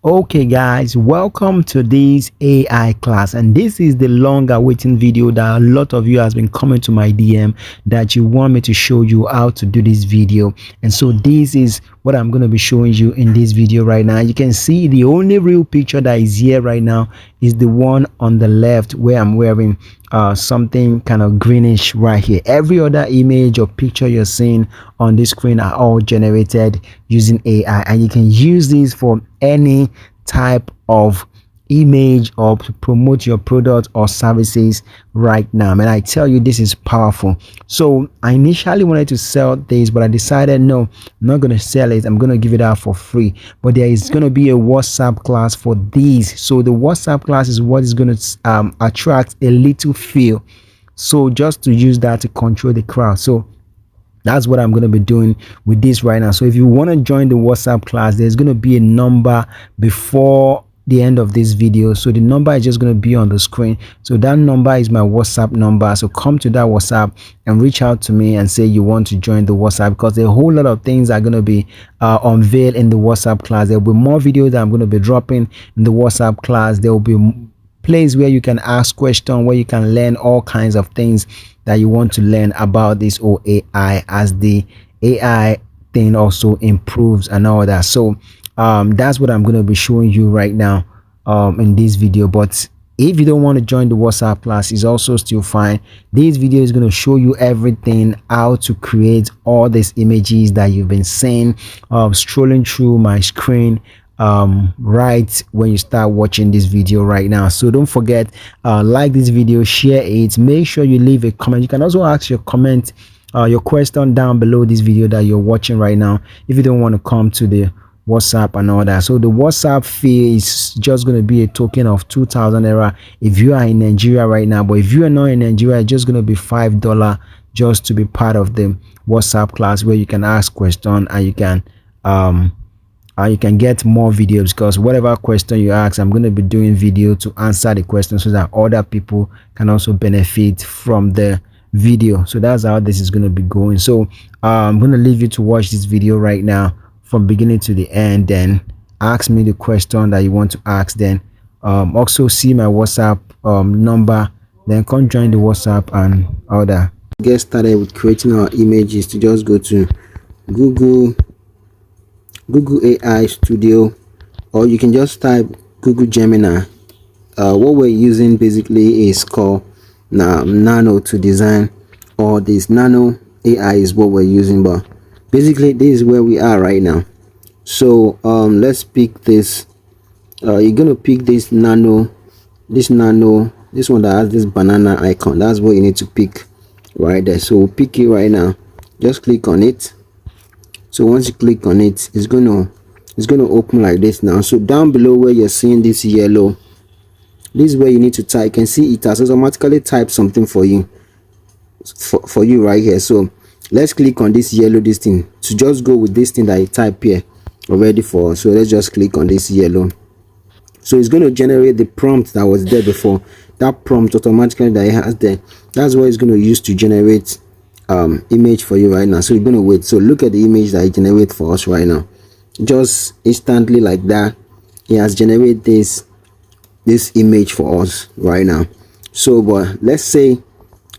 Okay guys, welcome to this AI class, and this is the long awaiting video that a lot of you has been coming to my DM that you want me to show you how to do this video. And so this is what I'm going to be showing you in this video right now. You can see the only real picture that is here right now is the one on the left where I'm wearing something kind of greenish right here. Every other image or picture you're seeing on this screen are all generated using AI, and you can use these for any type of image or to promote your product or services right now. And I tell you, this is powerful. So I initially wanted to sell this, but I decided no, I'm not going to sell it. I'm going to give it out for free. But there is going to be a WhatsApp class for these. So the WhatsApp class is what is going to attract a little feel, so just to use that to control the crowd. So that's what I'm going to be doing with this right now. So if you want to join the WhatsApp class, there's going to be a number before the end of this video. So the number is just going to be on the screen. So that number is my WhatsApp number. So come to that WhatsApp and reach out to me and say you want to join the WhatsApp, because a whole lot of things are going to be unveiled in the WhatsApp class. There will be more videos that I'm going to be dropping in the WhatsApp class. There will be place where you can ask questions, where you can learn all kinds of things that you want to learn about this whole AI, as the AI thing also improves and all that. So that's what I'm going to be showing you right now in this video. But if you don't want to join the WhatsApp class, is also still fine. This video is going to show you everything, how to create all these images that you've been seeing strolling through my screen right when you start watching this video right now. So don't forget, like this video, share it, make sure you leave a comment. You can also ask your comment, your question down below this video that you're watching right now, if you don't want to come to the WhatsApp and all that. So the WhatsApp fee is just going to be a token of 2,000 naira if you are in Nigeria right now. But if you are not in Nigeria, it's just going to be $5 just to be part of the WhatsApp class, where you can ask questions and you can get more videos, because whatever question you ask, I'm going to be doing video to answer the question so that other people can also benefit from the video. So that's how this is going to be going. So I'm going to leave you to watch this video right now from beginning to the end, then ask me the question that you want to ask, then also see my WhatsApp number, then come join the WhatsApp and all that. Get started with creating our images. To just go to Google AI Studio, or you can just type Google Gemini. What we're using basically is called Nano to design, or this Nano AI is what we're using, but basically this is where we are right now. So let's pick this. You're gonna pick this nano, this one that has this banana icon. That's what you need to pick right there. So we'll pick it right now. Just click on it. So once you click on it, it's gonna open like this now. So down below where you're seeing this yellow, this is where you need to type. You can see it has automatically typed something for you, for you right here. So let's click on this yellow, this thing, to just go with this thing that you type here already for us. So let's just click on this yellow. So it's going to generate the prompt that was there before. That prompt automatically that it has there, that's what it's going to use to generate image for you right now. So you're going to wait. So look at the image that it generates for us right now. Just instantly like that, it has generated this image for us right now. So but let's say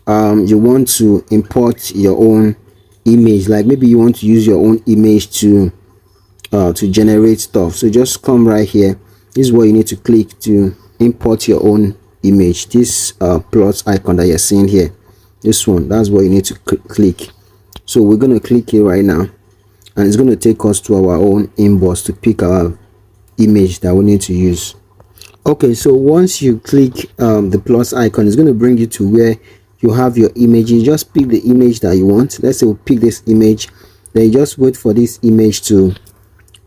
you want to import your own image, like maybe you want to use your own image to generate stuff. So just come right here. This is what you need to click to import your own image. This plus icon that you're seeing here, this one, that's what you need to click. So we're going to click it right now, and it's going to take us to our own inbox to pick our image that we need to use. Okay, so once you click the plus icon, it's going to bring you to where you have your image. You just pick the image that you want. Let's say we'll pick this image, then you just wait for this image to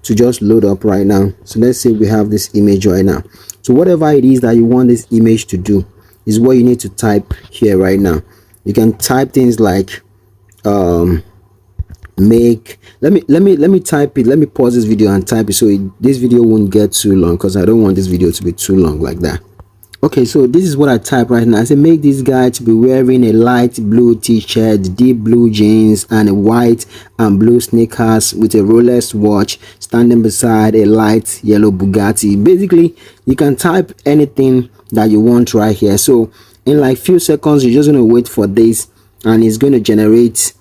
just load up right now. So let's say we have this image right now. So whatever it is that you want this image to do is what you need to type here right now. You can type things like make, let me type it. Let me pause this video and type it, so this video won't get too long, because I don't want this video to be too long like that. Okay, so this is what I type right now. I say make this guy to be wearing a light blue t-shirt, deep blue jeans, and a white and blue sneakers with a Rolex watch, standing beside a light yellow Bugatti. Basically, you can type anything that you want right here. So in like few seconds, you're just going to wait for this, and it's going to generate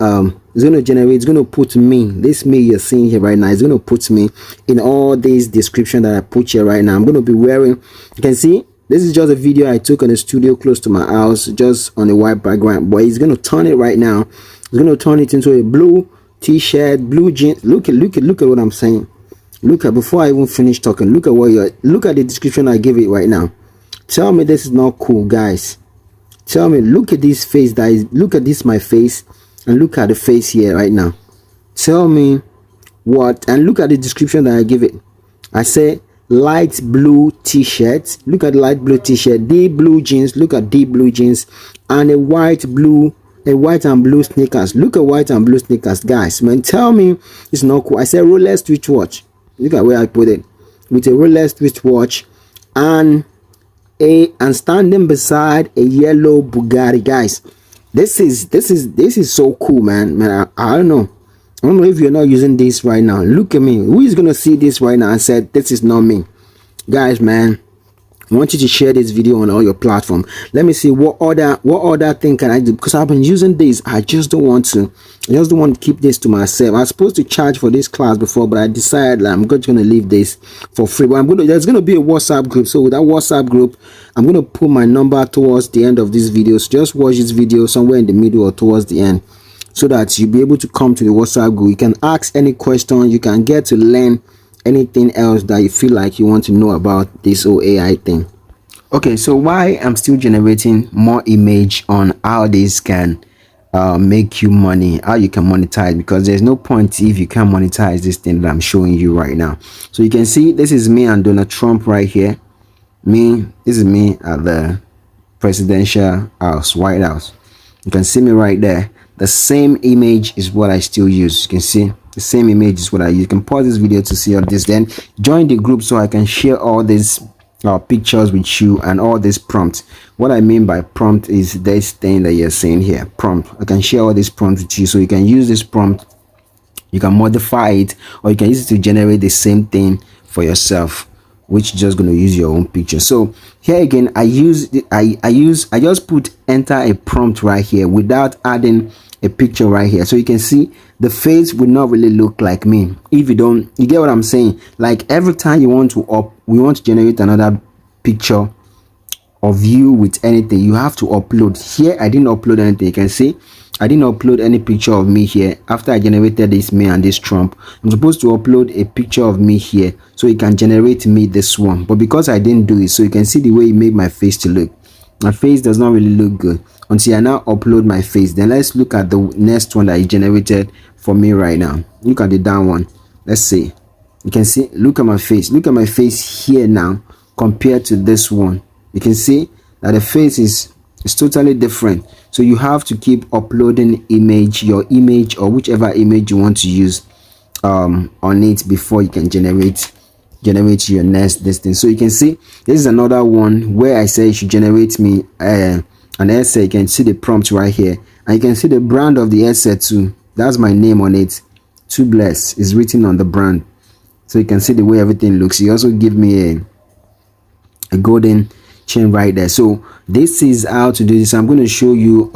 it's going to put me, this me you're seeing here right now, it's going to put me in all these description that I put here right now. I'm going to be wearing, you can see this is just a video I took in a studio close to my house, just on a white background, but it's going to turn it right now. It's going to turn it into a blue t-shirt, blue jeans. Look at what I'm saying. Look at, before I even finish talking, look at the description I give it right now. Tell me this is not cool, guys. Tell me, look at this face, look at this, my face, and look at the face here right now. Tell me what, and look at the description that I give it. I say light blue t-shirt. Look at light blue t-shirt, deep blue jeans. Look at deep blue jeans, and a white and blue sneakers. Look at white and blue sneakers, guys. Man, tell me it's not cool. I said Rolex Switch watch. Look at where I put it, with a Rolex Switch watch, and standing beside a yellow Bugatti. Guys, this is so cool, man. I don't know if you're not using this right now. Look at me. Who is gonna see this right now and say this is not me? Guys, man, I want you to share this video on all your platform. Let me see what other thing can I do, because I've been using this. I just don't want to keep this to myself. I was supposed to charge for this class before, but I decided that I'm just gonna leave this for free. But there's gonna be a WhatsApp group. So with that WhatsApp group, I'm gonna put my number towards the end of this video. So just watch this video somewhere in the middle or towards the end, so that you'll be able to come to the WhatsApp group. You can ask any question, you can get to learn anything else that you feel like you want to know about this whole AI thing. Okay, so why I'm still generating more image on how this can make you money, how you can monetize, because there's no point if you can't monetize this thing that I'm showing you right now. So you can see this is me and Donald Trump right here. This is me at the presidential house, White House. You can see me right there. The same image is what I still use. You can see the same image is what I use. You can pause this video to see all this, then join the group so I can share all these pictures with you and all this prompt. What I mean by prompt is this thing that you're seeing here, prompt. I can share all this prompt with you, so you can use this prompt, you can modify it, or you can use it to generate the same thing for yourself, which is just going to use your own picture. So here again, I just put enter a prompt right here without adding a picture right here. So you can see the face will not really look like me if you don't, you get what I'm saying? Like every time we want to generate another picture of you with anything, you have to upload. Here I didn't upload anything. You can see I didn't upload any picture of me here. After I generated this me and this Trump, I'm supposed to upload a picture of me here so it can generate me this one, but because I didn't do it, so you can see the way it made my face to look. My face does not really look good until I now upload my face. Then let's look at the next one that is generated for me right now. Look at the down one. Let's see. You can see, look at my face. Look at my face here now compared to this one. You can see that the face is totally different. So you have to keep uploading your image or whichever image you want to use on it before you can generate your next distance. So you can see this is another one where I say you should generate me an essay. You can see the prompt right here, and you can see the brand of the essay too. That's my name on it. Too Blessed is written on the brand, so you can see the way everything looks. He also give me a golden chain right there. So this is how to do this. I'm going to show you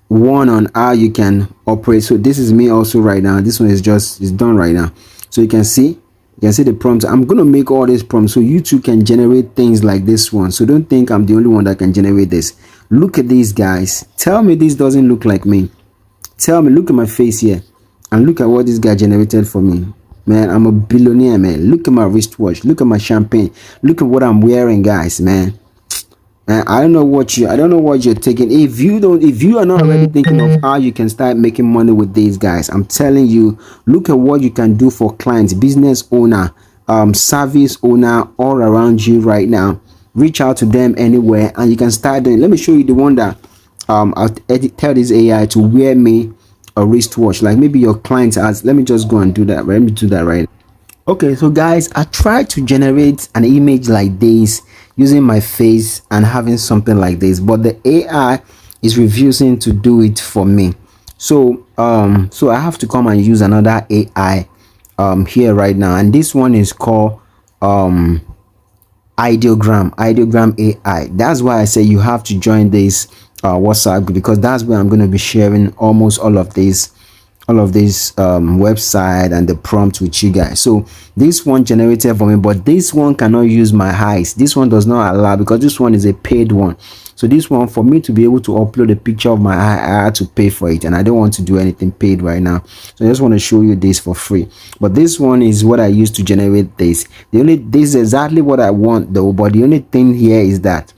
one on how you can operate. So this is me also right now. This one is done right now. So you can see the prompts. I'm going to make all these prompts so you too can generate things like this one. So don't think I'm the only one that can generate this. Look at these guys. Tell me this doesn't look like me. Tell me, look at my face here and look at what this guy generated for me. Man, I'm a billionaire, man. Look at my wristwatch. Look at my champagne. Look at what I'm wearing, guys, man. I don't know what you're taking. If you are not already thinking of how you can start making money with these guys, I'm telling you, look at what you can do for clients, business owner, service owner all around you right now. Reach out to them anywhere and you can start doing. Let me show you the one that I'll tell this AI to wear me a wristwatch. Like maybe your client has. Let me just go and do that. Let me do that right now. Okay, so guys, I tried to generate an image like this using my face and having something like this, but the AI is refusing to do it for me. So I have to come and use another AI here right now, and this one is called ideogram AI. That's why I say you have to join this WhatsApp group, because that's where I'm going to be sharing almost all of this website and the prompt with you guys. So this one generated for me, but this one cannot use my eyes. This one does not allow, because this one is a paid one. So this one, for me to be able to upload a picture of my eye, I had to pay for it, and I don't want to do anything paid right now. So I just want to show you this for free. But this one is what I use to generate this. This is exactly what I want though, but the only thing here is that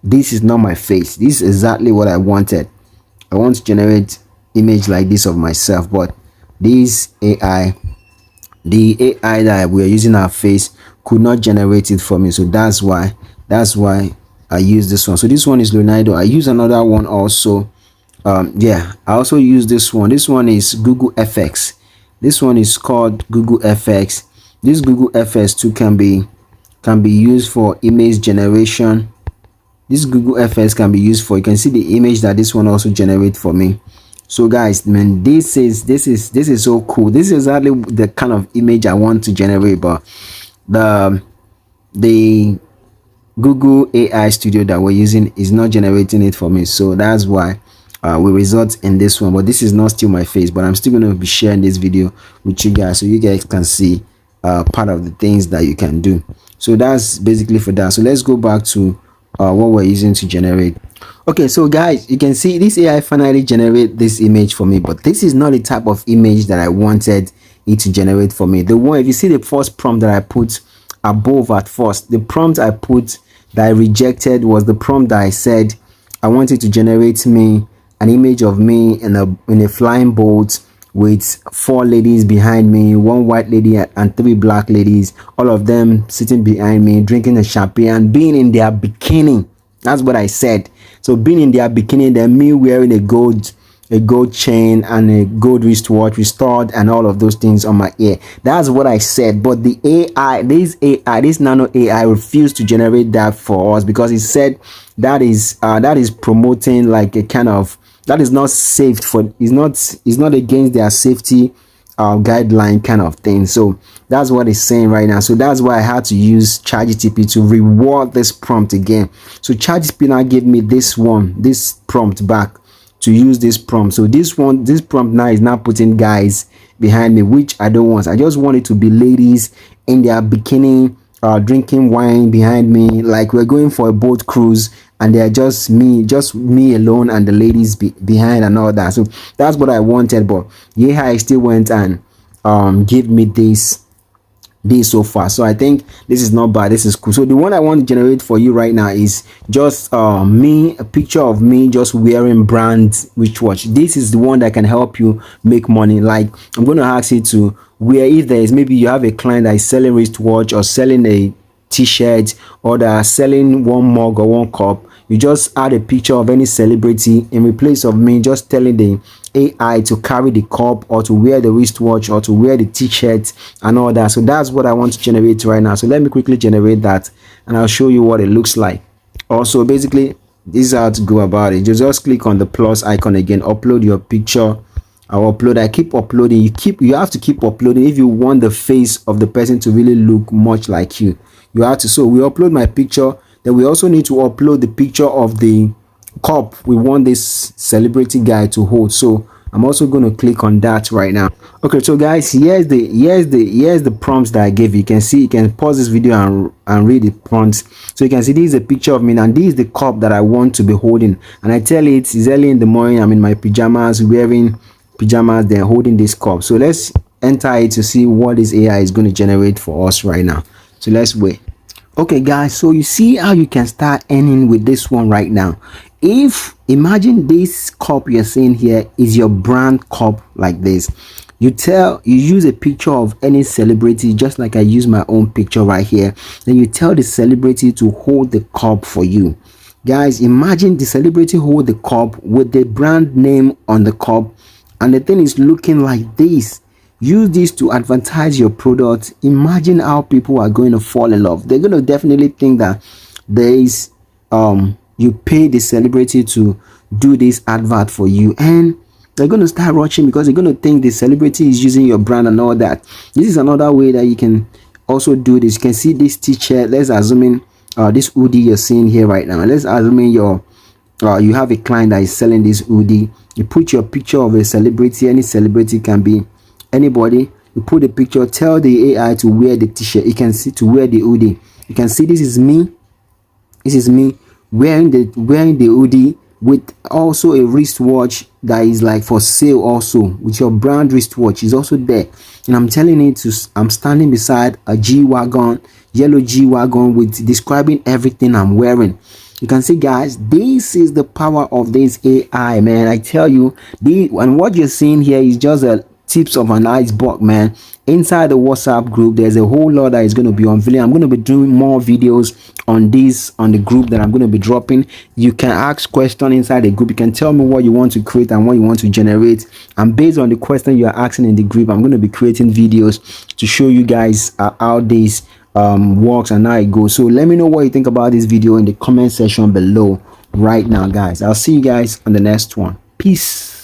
this is not my face. This is exactly what I wanted. I want to generate image like this of myself, but this AI, the AI that we are using our face, could not generate it for me. So that's why I use this one. So this one is Leonardo. I use another one also. Yeah, I also use this one. This one is Google FX. This one is called Google FX. This Google FX too can be used for image generation. This Google FX can be used for, you can see the image that this one also generate for me. So guys, man, this is so cool. This is exactly the kind of image I want to generate, but the Google AI Studio that we're using is not generating it for me. So that's why we result in this one. But this is not still my face, but I'm still going to be sharing this video with you guys so you guys can see part of the things that you can do. So that's basically for that. So let's go back to what we're using to generate. Okay, so guys, you can see this AI finally generate this image for me, but this is not the type of image that I wanted it to generate for me. The one, if you see the first prompt that I put above at first, the prompt I put that I rejected was the prompt that I said I wanted to generate me an image of me in a flying boat with 4 ladies behind me, 1 white lady and 3 black ladies, all of them sitting behind me, drinking a champagne, being in their bikini. That's what I said. So being in their bikini, then me wearing a gold chain and a gold wristwatch restored and all of those things on my ear. That's what I said. But the this nano AI refused to generate that for us, because it said that is promoting like a kind of, that is not safe for, is not against their safety guideline kind of thing. So that's what it's saying right now. So that's why I had to use ChatGPT to reward this prompt again. So ChatGPT now gave me this prompt back to use this prompt. So this prompt now is now putting guys behind me, which I don't want. I just want it to be ladies in their bikini, drinking wine behind me, like we're going for a boat cruise and they're just me alone and the ladies behind and all that. So that's what I wanted, but yeah, I still went and gave me this so far. So I think this is not bad. This is cool. So the one I want to generate for you right now is just me, a picture of me just wearing brand wristwatch. This is the one that can help you make money. Like, I'm going to ask you to wear, if there is, maybe you have a client that is selling wristwatch or selling a t-shirt, or they are selling 1 mug or 1 cup, you just add a picture of any celebrity in replace of me just telling the AI to carry the cup or to wear the wristwatch or to wear the t-shirt and all that. So that's what I want to generate right now. So let me quickly generate that and I'll show you what it looks like. Also, basically, this is how to go about it. Just click on the plus icon again, upload your picture. I'll upload. I keep uploading. You have to keep uploading if you want the face of the person to really look much like you. You have to. So we upload my picture. Then we also need to upload the picture of the cup we want this celebrity guy to hold. So I'm also going to click on that right now. Okay, so guys, here's the prompts that I gave you. You can see, you can pause this video and read the prompts. So you can see this is a picture of me and this is the cup that I want to be holding. And I tell it it's early in the morning, I'm in my pajamas, wearing pajamas, then holding this cup. So let's enter it to see what this AI is going to generate for us right now. So let's wait. Okay guys, so you see how you can start earning with this one right now. If imagine this cup you're seeing here is your brand cup like this, you use a picture of any celebrity, just like I use my own picture right here. Then you tell the celebrity to hold the cup for you. Guys, imagine the celebrity hold the cup with the brand name on the cup and the thing is looking like this. Use this to advertise your product. Imagine how people are going to fall in love. They're going to definitely think that there is you pay the celebrity to do this advert for you, and they're going to start rushing because they're going to think the celebrity is using your brand and all that. This is another way that you can also do this. You can see this t-shirt. Let's assume in this hoodie you're seeing here right now. Let's assume in your you have a client that is selling this hoodie. You put your picture of a celebrity. Any celebrity, can be anybody. You put the picture, tell the AI to wear the t-shirt. You can see to wear the hoodie. You can see this is me wearing the hoodie with also a wristwatch that is like for sale, also with your brand wristwatch is also there. And I'm telling it to, I'm standing beside a G-Wagon, yellow G-Wagon, with describing everything I'm wearing. You can see, guys, this is the power of this AI, man. I tell you, and what you're seeing here is just a tips of an iceberg, man. Inside the WhatsApp group, there's a whole lot that is going to be unveiling. I'm going to be doing more videos on this, on the group that I'm going to be dropping. You can ask questions inside the group. You can tell me what you want to create and what you want to generate, and based on the question you are asking in the group, I'm going to be creating videos to show you guys how this works and how it goes. So let me know what you think about this video in the comment section below right now, guys. I'll see you guys on the next one. Peace.